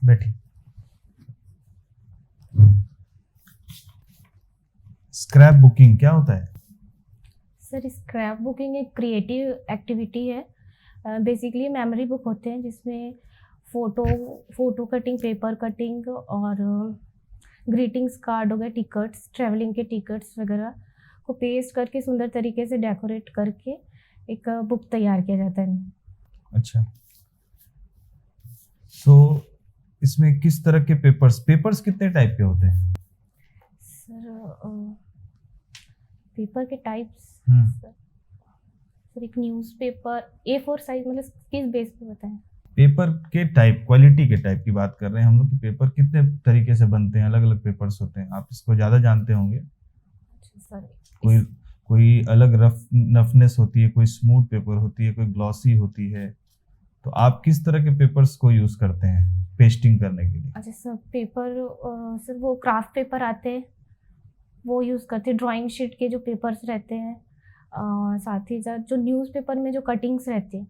बैठी। Scrap booking क्या होता है? सर स्क्रैप बुकिंग एक क्रिएटिव एक्टिविटी है। बेसिकली मेमोरी बुक होते हैं जिसमें फोटो कटिंग, पेपर कटिंग और ग्रीटिंग्स कार्ड हो गए, टिकट्स, ट्रैवलिंग के टिकट्स वगैरह को पेस्ट करके सुंदर तरीके से डेकोरेट करके एक बुक तैयार किया जाता है। अच्छा, तो इसमें किस तरह के पेपर्स कितने टाइप के होते हैं? सर पेपर के टाइप्स, सर एक न्यूज़पेपर A4 साइज, मतलब किस बेस पे बताएं? पेपर के टाइप, क्वालिटी के टाइप की बात कर रहे हैं हम लोग कि पेपर कितने तरीके से बनते हैं, अलग अलग पेपर्स होते हैं, आप इसको ज्यादा जानते होंगे। सर कोई अलग रफनेस होती है, कोई स्मूथ पेपर होती है, कोई ग्लॉसी होती है, तो आप किस तरह के पेपर्स को यूज करते हैं पेस्टिंग करने के लिए? अच्छा सर, पेपर सर वो क्राफ्ट पेपर आते हैं, वो यूज़ करते हैं। ड्राइंग शीट के जो पेपर्स रहते हैं, साथ ही साथ जो न्यूज़पेपर में जो कटिंग्स रहती हैं।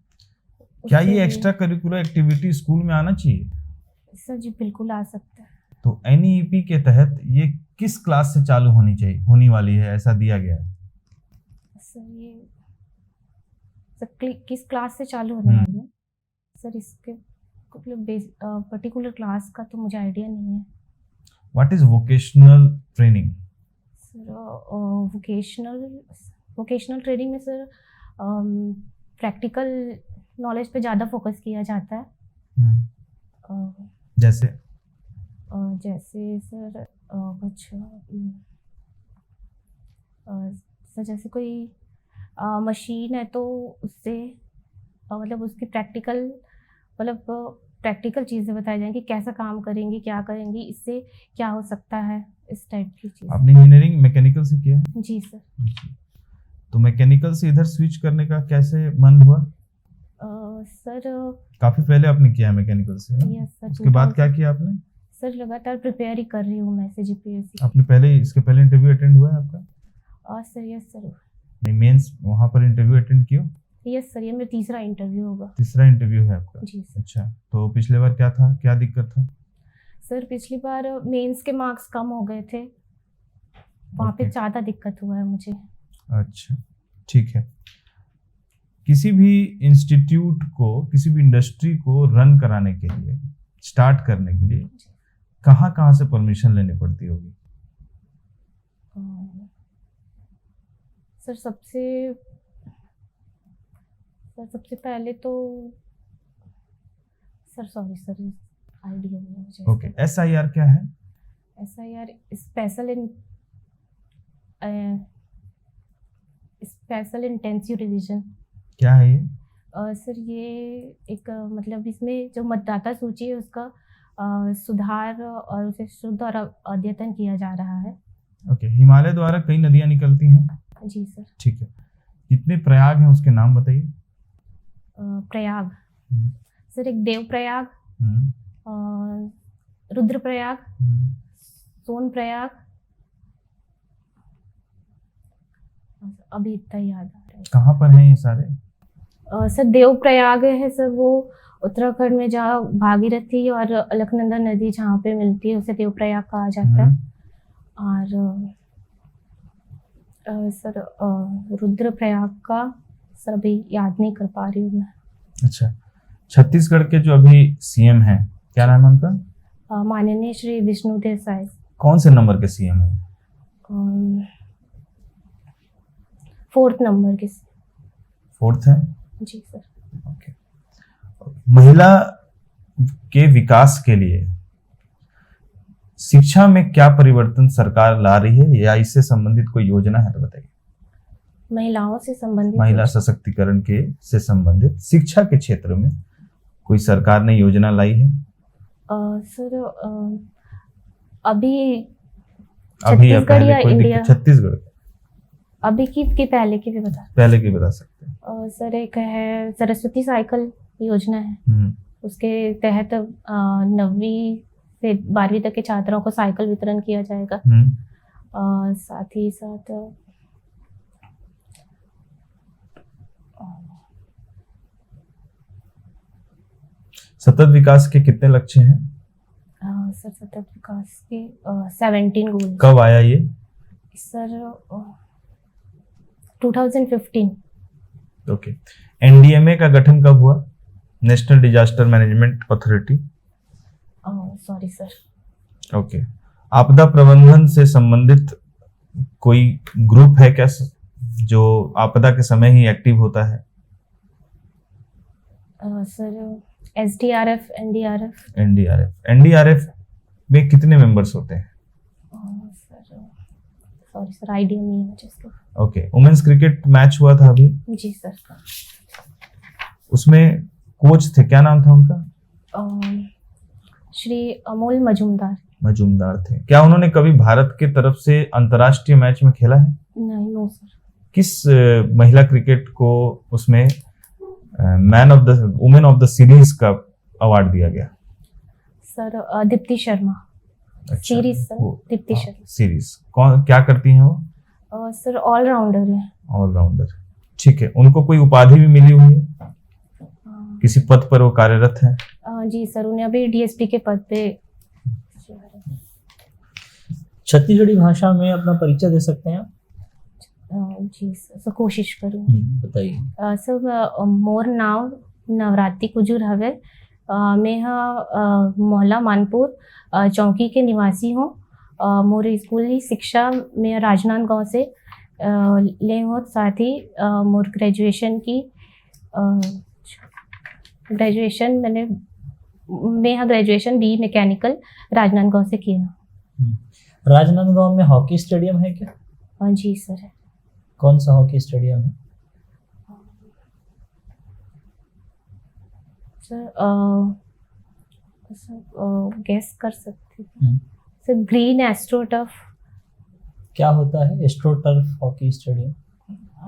क्या ये एक्स्ट्रा करिकुलर एक्टिविटी स्कूल में आना चाहिए? सर जी बिल्कुल आ सकता है। तो NEP के तहत ये किस क्लास से चालू होनी वाली है, ऐसा दिया गया है? सर ये किस क्लास से चालू होने वाली है? सर इसके पर्टिकुलर क्लास का तो मुझे आइडिया नहीं है। What is vocational training? Sir vocational training में सर प्रैक्टिकल नॉलेज पे ज़्यादा फोकस किया जाता है। जैसे सर कुछ सर जैसे कोई मशीन है तो उससे मतलब उसकी प्रैक्टिकल चीज़ें बताई जाएंगी, कैसा काम करेंगी, क्या करेंगी, इससे क्या हो सकता है, इस टाइप की चीज़। आपने इंजीनियरिंग मैकेनिकल से किया है? जी सर। तो मैकेनिकल से इधर स्विच करने का कैसे मन हुआ? सर काफी पहले आपने किया है मैकेनिकल से? Yes sir. उसके बाद क्या किया आपने? सर लगातार प्रिपेयर ही कर रही हूँ मैं CGPSC। आपने इसके पहले इंटरव्यू अटेंड हुआ है आपका? Sir yes sir. नहीं, मेंस वहां पर इंटरव्यू अटेंड किया? यस सर, ये मेरा तीसरा इंटरव्यू होगा। तीसरा इंटरव्यू है आपका? जी सर। अच्छा, तो पिछले बार क्या था, क्या दिक्कत था? सर पिछली बार मेंस के मार्क्स कम हो गए थे, वहाँ पे ज़्यादा दिक्कत हुआ है मुझे। अच्छा, ठीक है। किसी भी इंस्टीट्यूट को, किसी भी इंडस्ट्री को रन कराने के लिए, स्टार्ट करने के लिए कहाँ से परमिशन लेनी पड़ती होगी? सर सबसे पहले तो सॉरी सर, आइडिया नहीं है मुझे। ओके, SIR क्या है? SIR special intensive revision. क्या है ये? सर ये एक मतलब इसमें जो मतदाता सूची है उसका सुधार और उसे शुद्ध और अद्यतन किया जा रहा है। ओके, हिमालय द्वारा कई नदियां निकलती हैं? जी सर। ठीक है, कितने प्रयाग हैं उसके नाम बताइए। प्रयाग सर, एक देव प्रयाग, रुद्र प्रयाग, सोन प्रयाग, अभी इतना याद आ रहा है। कहाँ पर हैं ये सारे? सर देव प्रयाग है सर, वो उत्तराखंड में जहाँ भागीरथी और अलकनंदा नदी जहाँ पे मिलती है उसे देव प्रयाग कहा जाता है। और सर रुद्र प्रयाग का सर अभी याद नहीं कर पा रही हूँ मैं। अच्छा, छत्तीसगढ़ के जो अभी CM हैं, क्या नाम है उनका? माननीय श्री विष्णुदेव साय। कौन से नंबर के CM हैं? 4th नंबर के। 4th है? जी सर। ओके। महिला के विकास के लिए शिक्षा में क्या परिवर्तन सरकार ला रही है, या इससे संबंधित कोई योजना है तो बताइए। महिलाओं से संबंधित, महिला सशक्तिकरण के से संबंधित शिक्षा के क्षेत्र में कोई सरकार ने योजना लाई है? सर अभी छत्तीसगढ़ या इंडिया? छत्तीसगढ़। अभी की पहले की भी बता सकते हैं। सर एक है सरस्वती साइकिल योजना है, उसके तहत 9वीं से 12वीं तक के छात्रों को साइकिल वितरण किया जाएगा। साथ ही साथ सतत विकास के कितने लक्ष्य हैं? सर सतत विकास के 17 गोल कब आया ये? सर 2015। ओके। एनडीएमए का गठन कब हुआ? National disaster management authority. Sorry sir. Okay. आपदा प्रबंधन से संबंधित कोई ग्रुप है क्या जो आपदा के समय ही एक्टिव होता है? Sir SDRF NDRF। एनडीआरएफ में कितने मेंबर्स होते हैं? सर सॉरी सर, आइडिया नहीं है मुझे इसका। ओके। वुमेन्स क्रिकेट मैच हुआ था अभी, जी सर। उसमें कोच थे, क्या नाम था उनका? श्री अमोल मजूमदार थे। क्या उन्होंने कभी भारत के तरफ से अंतर्राष्ट्रीय मैच में खेला है? नहीं, नो सर। किस महिला क्रिकेट को उसमें वुमेन ऑफ द सीरीज का अवार्ड दिया गया? सर दीप्ति शर्मा। अच्छा, सीरीज सर, दीप्ति हाँ, शर्मा। सीरीज कौन क्या करती हैं वो? सर ऑलराउंडर है। ऑलराउंडर, ठीक है। उनको कोई उपाधि भी मिली हुई है? किसी पद पर वो कार्यरत है? जी सर, उन्हें अभी DSP के पद पे। छत्तीसगढ़ी भाषा में अपना परिचय दे सकते हैं आप? जी सर, कोशिश करूँगी। बताइए। सर मोर नाव नवरात्रि कुजूर हवे। मैं मोहल्ला मानपुर चौकी के निवासी हूँ। मोर स्कूली शिक्षा मैं राजनांदगांव से ले हूँ। साथ ही मोर ग्रेजुएशन मैं ग्रेजुएशन BE मैकेनिकल राजनांदगांव से किया। राजनांदगांव में हॉकी स्टेडियम है क्या? जी सर है। कौन सा हॉकी स्टेडियम है? सर गेस कर सकते हैं सर, ग्रीन एस्ट्रोटर्फ। क्या होता है एस्ट्रोटर्फ हॉकी स्टेडियम?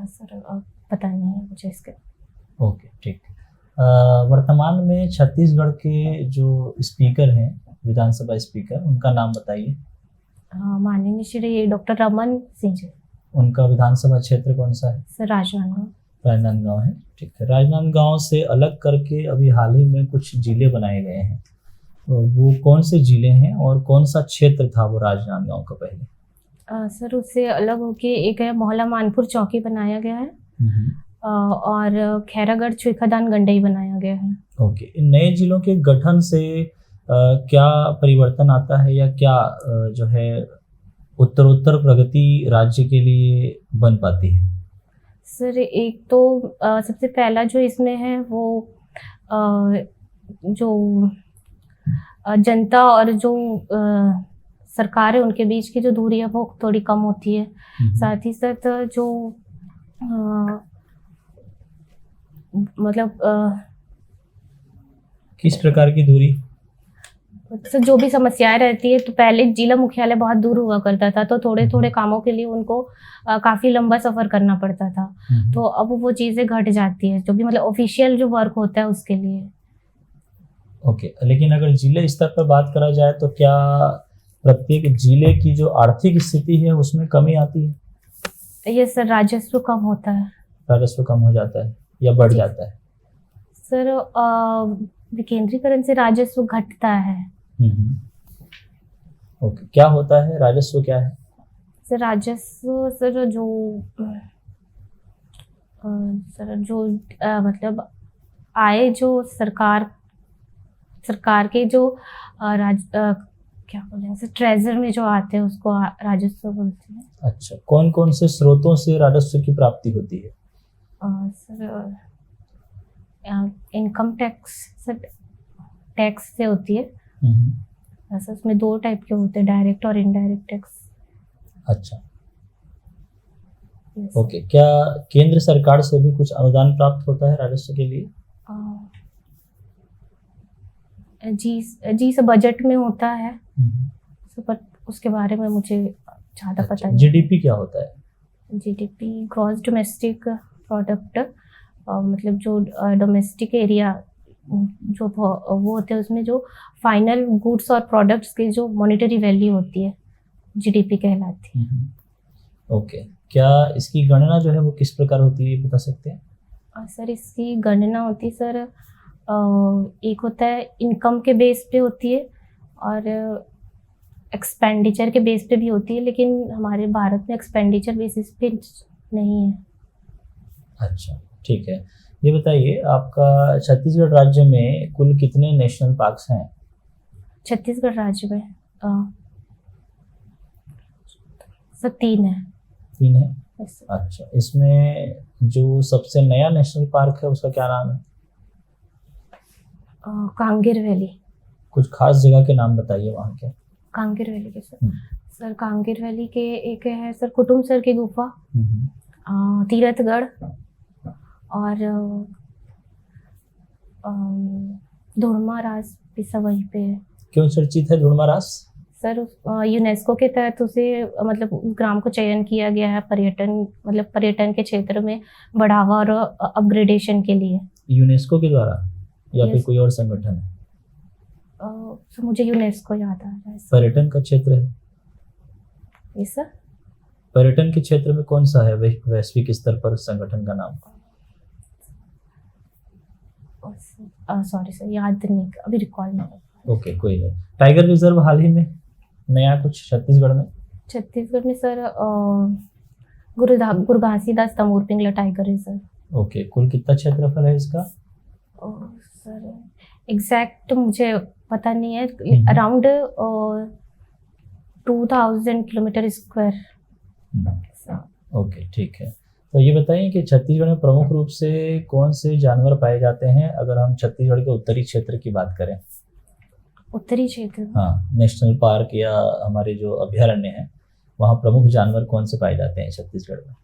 सर पता नहीं है मुझे इसके। ओके, ठीक। वर्तमान में छत्तीसगढ़ के जो स्पीकर हैं, विधानसभा स्पीकर, उनका नाम बताइए। माननीय श्री डॉक्टर रमन सिंह जी। उनका विधानसभा क्षेत्र कौन सा है? सर राजनांदगांव। राजनांदगांव है, ठीक है। राजनांदगांव से अलग करके अभी हाल ही में कुछ जिले बनाए गए हैं, तो वो कौन से जिले हैं और कौन सा क्षेत्र था वो राजनांदगांव का पहले? सर उससे अलग होके एक है मोहल्ला मानपुर चौकी बनाया गया है, और खैरागढ़ छुईखादान गंडई बनाया गया है। ओके। इन नए जिलों के गठन से क्या परिवर्तन आता है या क्या जो है उत्तरोत्तर प्रगति राज्य के लिए बन पाती है? सर एक तो सबसे पहला जो इसमें है वो जो जनता और जो सरकार है उनके बीच की जो दूरी है वो थोड़ी कम होती है। साथ ही साथ जो मतलब किस प्रकार की दूरी? तो जो भी समस्याएं रहती है, तो पहले जिला मुख्यालय बहुत दूर हुआ करता था, तो थोड़े थोड़े कामों के लिए उनको काफी लंबा सफर करना पड़ता था। तो अब वो चीजें घट जाती है, जो भी मतलब ऑफिशियल जो वर्क होता है उसके लिए। ओके, लेकिन अगर जिले स्तर पर बात करा जाए तो क्या प्रत्येक जिले की जो आर्थिक स्थिति है उसमें कमी आती है? ये सर राजस्व कम होता है। राजस्व कम हो जाता है या बढ़ जाता है? सर विकेंद्रीकरण से राजस्व घटता है। ओके, क्या होता है राजस्व, क्या है? सर राजस्व सर जो मतलब आय जो सरकार के जो क्या बोलते हैं, ट्रेजर में जो आते हैं उसको राजस्व बोलते हैं। अच्छा, कौन कौन से स्रोतों से राजस्व की प्राप्ति होती है? सर इनकम टैक्स से होती है। ऐसा उसमें 2 टाइप के होते हैं, डायरेक्ट और इनडायरेक्ट टैक्स। अच्छा, ओके। क्या केंद्र सरकार से भी कुछ अनुदान प्राप्त होता है राजस्व के लिए? जी सर, बजट में होता है, पर उसके बारे में मुझे ज़्यादा पता नहीं। जीडीपी क्या होता है? जीडीपी ग्रॉस डोमेस्टिक प्रोडक्ट, मतलब जो डोमेस्टिक एरिया जो वो होते हैं, उसमें जो फाइनल गुड्स और प्रोडक्ट्स की जो मॉनेटरी वैल्यू होती है, जीडीपी कहलाती है। ओके, क्या इसकी गणना जो है वो किस प्रकार होती है, बता सकते हैं? सर इसकी गणना होती है सर, एक होता है इनकम के बेस पे होती है, और एक्सपेंडिचर के बेस पे भी होती है, लेकिन हमारे भारत में एक्सपेंडिचर बेसिस पे नहीं है। अच्छा, ठीक है। ये बताइए, आपका छत्तीसगढ़ राज्य में कुल कितने नेशनल पार्क्स हैं? छत्तीसगढ़ राज्य में सर 3 है। 3 है। Yes, sir. अच्छा, इसमें जो सबसे नया नेशनल पार्क है उसका क्या नाम है? कांगेर वैली। कुछ खास जगह के नाम बताइए वहाँ के। कांगेर वैली के सर हम्म। सर कांगेर वैली के एक है सर कुटुम्ब सर की गुफा, तीरथगढ़, और धुड़मा रास भी सब वहीं पे है। क्यों चर्चित है धुड़मा रास? सर यूनेस्को के तहत उसे मतलब उस ग्राम को चयन किया गया है पर्यटन के क्षेत्र में बढ़ावा और अपग्रेडेशन के लिए। यूनेस्को के द्वारा या फिर Yes. कोई और संगठन है? सर मुझे यूनेस्को याद आ रहा है सर। पर्यटन का क्षेत्र है? ये सर पर्यटन के क्षेत्र में कौन सा है वैश्विक स्तर पर संगठन का नाम? सॉरी सर, याद नहीं, अभी रिकॉल नहीं। ओके, कोई नहीं। टाइगर रिजर्व हाल ही में नया कुछ छत्तीसगढ़ में? छत्तीसगढ़ में sir Guru Ghasidas Tamor Pingla tiger reserve. Okay, कुल कितना क्षेत्रफल है इसका? सर एग्जैक्ट मुझे पता नहीं है, अराउंड 2000 किलोमीटर स्क्वायर। ओके, ठीक है। तो ये बताइए कि छत्तीसगढ़ में प्रमुख रूप से कौन से जानवर पाए जाते हैं, अगर हम छत्तीसगढ़ के उत्तरी क्षेत्र की बात करें? उत्तरी क्षेत्र में? हाँ, नेशनल पार्क या हमारे जो अभयारण्य हैं वहाँ प्रमुख जानवर कौन से पाए जाते हैं छत्तीसगढ़ में?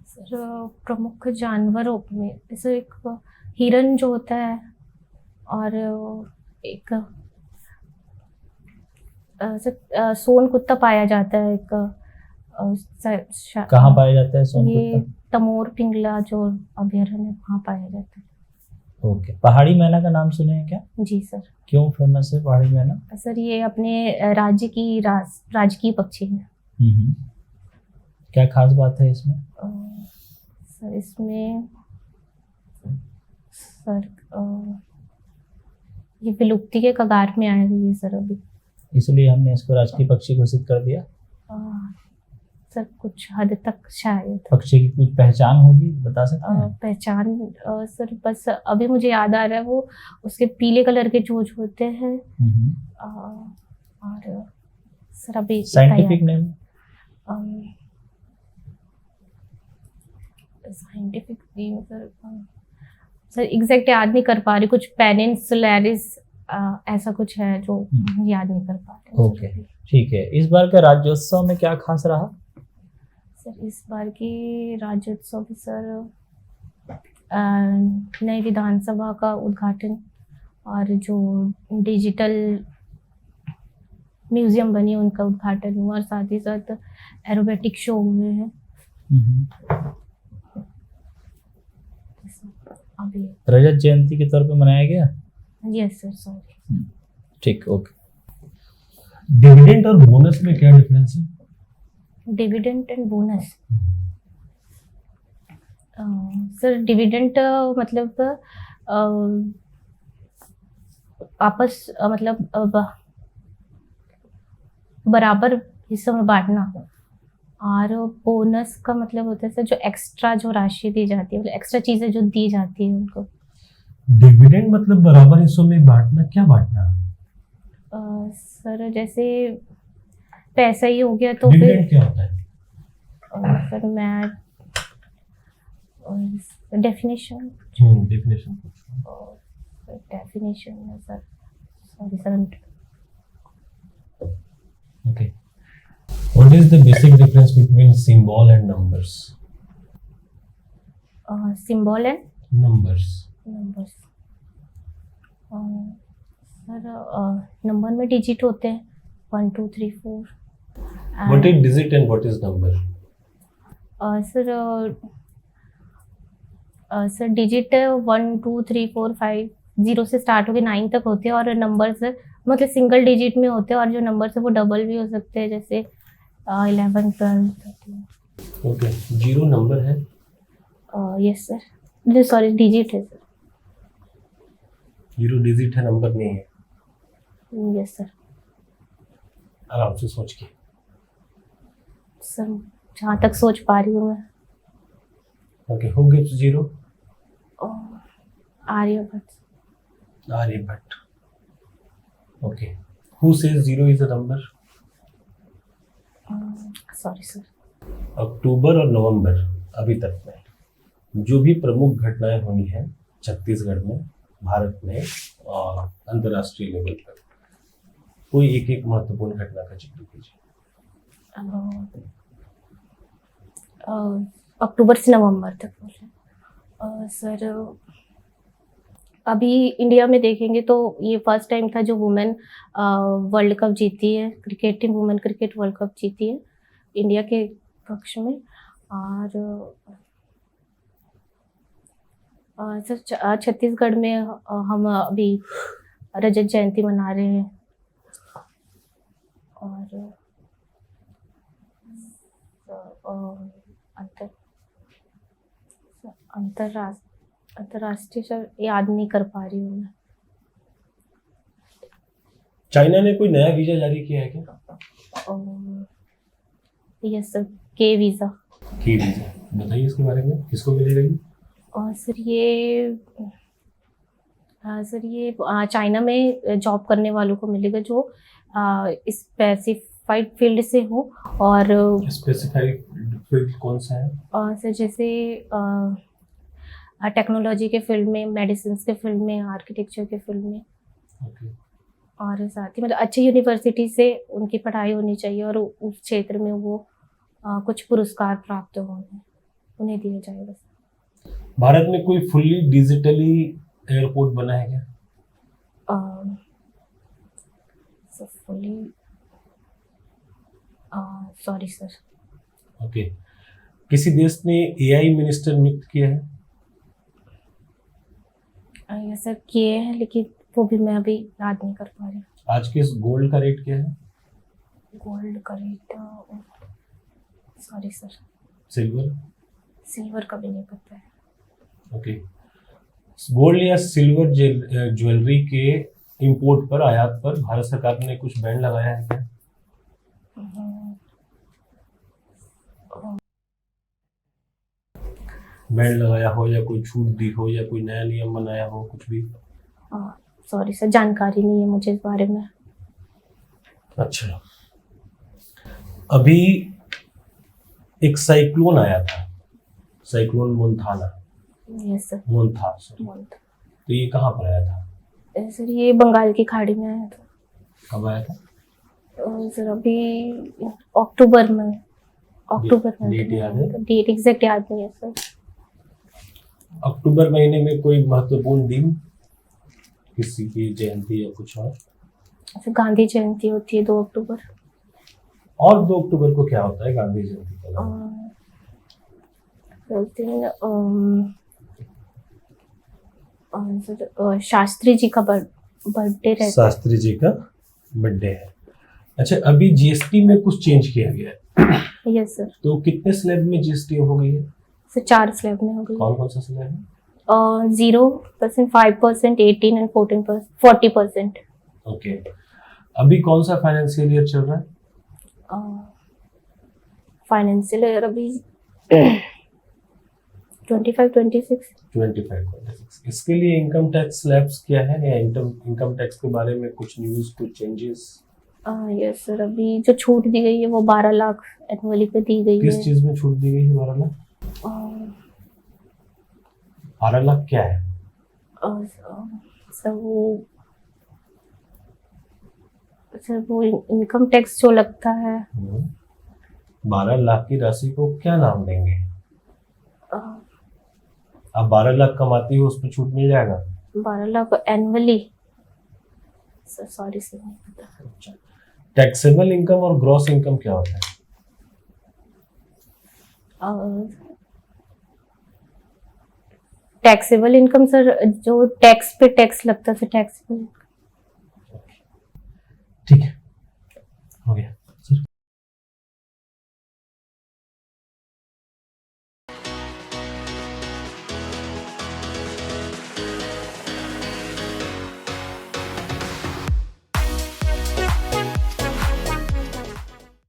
सर प्रमुख जानवरों में जैसे एक हिरन जो होता है, और एक सोन कुत्ता पाया जाता है एक। कहाँ पाया जाता है सोन ये कुत्ता? तमोर पिंगला जो अभयारण्य है वहाँ पाया जाता है। ओके, पहाड़ी मैना का नाम सुने हैं क्या? जी सर। क्यों फेमस है पहाड़ी मैना? सर ये अपने राज्य की राजकीय पक्षी है। क्या खास बात है इसमें? सर इसमें सर ये विलुप्ति के कगार में आए हुए सर अभी, इसलिए हमने इसको राष्ट्रीय पक्षी घोषित कर दिया। सर कुछ हद तक शायद। पक्षी की कुछ पहचान होगी, बता सकते हैं? पहचान सर बस अभी मुझे याद आ रहा है, वो उसके पीले कलर के चोंच होते हैं। और सर अभी scientific name? Scientific name sir exact याद नहीं कर पा रही, कुछ पेनिनसुलैरिस ऐसा कुछ है जो याद नहीं कर पा रहे। ओके, ठीक है। इस बार का राज्योत्सव में क्या खास रहा? सर इस बार की राज्योत्सव में सर नई विधानसभा का उद्घाटन, और जो डिजिटल म्यूजियम बनी उनका उद्घाटन हुआ, और साथ ही साथ एरोबेटिक शो हुए हैं अभी। रजत जयंती के तौर पे मनाया गया? Yes sir, sorry. ठीक, ओके। डिविडेंड और बोनस में क्या डिफरेंस है? Dividend and bonus sir dividend मतलब आपस मतलब बराबर हिस्सों में बांटना, और बोनस का मतलब होता है सर जो एक्स्ट्रा जो राशि दी जाती है, मतलब एक्स्ट्रा चीज़ें जो दी जाती है उनको। डिविडेंड मतलब बराबर हिस्सों में बांटना, क्या बांटना? सर जैसे पैसा ही हो गया तो डिविडेंड क्या होता है? सर मैं डेफिनेशन डेफिनेशन है sir, sorry sir. Okay. What is the basic difference between symbol and numbers? Symbol and Numbers. Numbers sir number में डिजिट होते हैं 1 2 3 4। What is digit and what is number? Sir digit 1 2 3 4 5 0 से start होकर 9 तक होते हैं, और नंबर्स मतलब सिंगल डिजिट में होते हैं, और जो नंबर्स है वो डबल भी हो सकते हैं, जैसे 11 12 13। Okay. जीरो नंबर है? यस सर, सॉरी डिजिट है सर। जीरो डिजिट है, नंबर नहीं है। Yes sir. आराम से सोच के। सर जहाँ तक सोच पा रही हूँ मैं, okay, who gives zero? Aryabhata. Aryabhata. Okay, who says zero is a number? Sorry sir. अक्टूबर और नवंबर अभी तक में जो भी प्रमुख घटनाएं हुई हैं छत्तीसगढ़ में, भारत में और अंतर्राष्ट्रीय लेवल पर, कोई एक एक महत्वपूर्ण घटना का जिक्र कीजिए। अक्टूबर से नवंबर तक बोल रहे हैं। सर अभी इंडिया में देखेंगे तो ये फर्स्ट टाइम था जो वुमेन वर्ल्ड कप जीती है, cricket team women cricket world cup जीती है इंडिया के पक्ष में। और सर छत्तीसगढ़ में हम अभी रजत जयंती मना रहे हैं। और अंतर्राष्ट्रीय सर याद नहीं कर पा रही हूँ मैं। चाइना ने कोई नया वीजा जारी किया है क्या? यस सर, के वीज़ा। की वीजा बताइए इसके बारे में, किसको मिलेगी? और सर ये चाइना में जॉब करने वालों को मिलेगा जो स्पेसिफाइड फील्ड से हो। और स्पेसिफाइड फील्ड कौन सा है? सर जैसे टेक्नोलॉजी के फील्ड में, मेडिसिन के फील्ड में, आर्किटेक्चर के फील्ड में। ओके, और साथ ही मतलब अच्छी यूनिवर्सिटी से उनकी पढ़ाई होनी चाहिए और उस क्षेत्र में वो कुछ पुरस्कार प्राप्त होंगे, उन्हें दिया जाएगा। भारत में कोई फुल्ली डिजिटली एयरपोर्ट बना है क्या? Fully sorry sir. ओके, किसी देश ने एआई मिनिस्टर नियुक्त किया है? यस सर किए हैं, लेकिन वो भी मैं अभी याद नहीं कर पा रही। आज के गोल्ड का रेट क्या है? गोल्ड का रेट सॉरी सर, सिल्वर का भी नहीं पता है। ओके, गोल्ड या सिल्वर ज्वेलरी के इंपोर्ट पर, आयात पर भारत सरकार ने कुछ बैन लगाया है क्या? बैन लगाया हो या कोई छूट दी हो या कोई नया नियम बनाया हो, कुछ भी? सॉरी सर, जानकारी नहीं है मुझे इस बारे में। अच्छा, अभी एक साइक्लोन आया था, साइक्लोन मोन्थाना। यस सर, मोन्था, तो ये कहाँ पर आया था? सर ये बंगाल की खाड़ी में आया था। कब आया था? सर अभी अक्टूबर में डेट याद है? डेट एग्जैक्ट याद नहीं है सर। अक्टूबर महीने में कोई महत्वपूर्ण दिन, किसी की जयंती या कुछ और? अच्छा, गांधी जयंती होती है 2 अक्टूबर। और 2 अक्टूबर को क्या होता है गांधी जयंती का? शास्त्री जी का बर्थडे रहता है। शास्त्री जी का बर्थडे है। अच्छा, अभी जीएसटी में कुछ चेंज किया गया है? Yes sir. तो कितने स्लैब में जीएसटी हो गई है? सर 4 स्लैब में हो गई। कौन कौन सा स्लैब है? 0%, 5%, 18 एंड 14%, 40%। ओके, अभी कौन सा फाइनेंशियल ईयर चल रहा है? फाइनेंशियल ईयर अभी 25-26। इसके लिए इनकम टैक्स स्लैब्स क्या है, या इनकम टैक्स के बारे में कुछ न्यूज़, कुछ चेंजेस? यस सर, अभी जो छूट दी गई है वो 12 लाख एनुअली पे दी गई है। किस चीज में छूट दी गई है 12 लाख? 12 लाख क्या है? सर वो इनकम टैक्स जो लगता है। 12 लाख की राशि को क्या नाम देंगे? आप 12 लाख कमाती हो, उस पर छूट मिल जाएगा? 12 lakh annually sir, sorry sir नहीं पता। टैक्सेबल इनकम और ग्रॉस इनकम क्या होता है? टैक्सेबल इनकम सर जो टैक्स पे टैक्स लगता है, टैक्सेबल। ठीक है।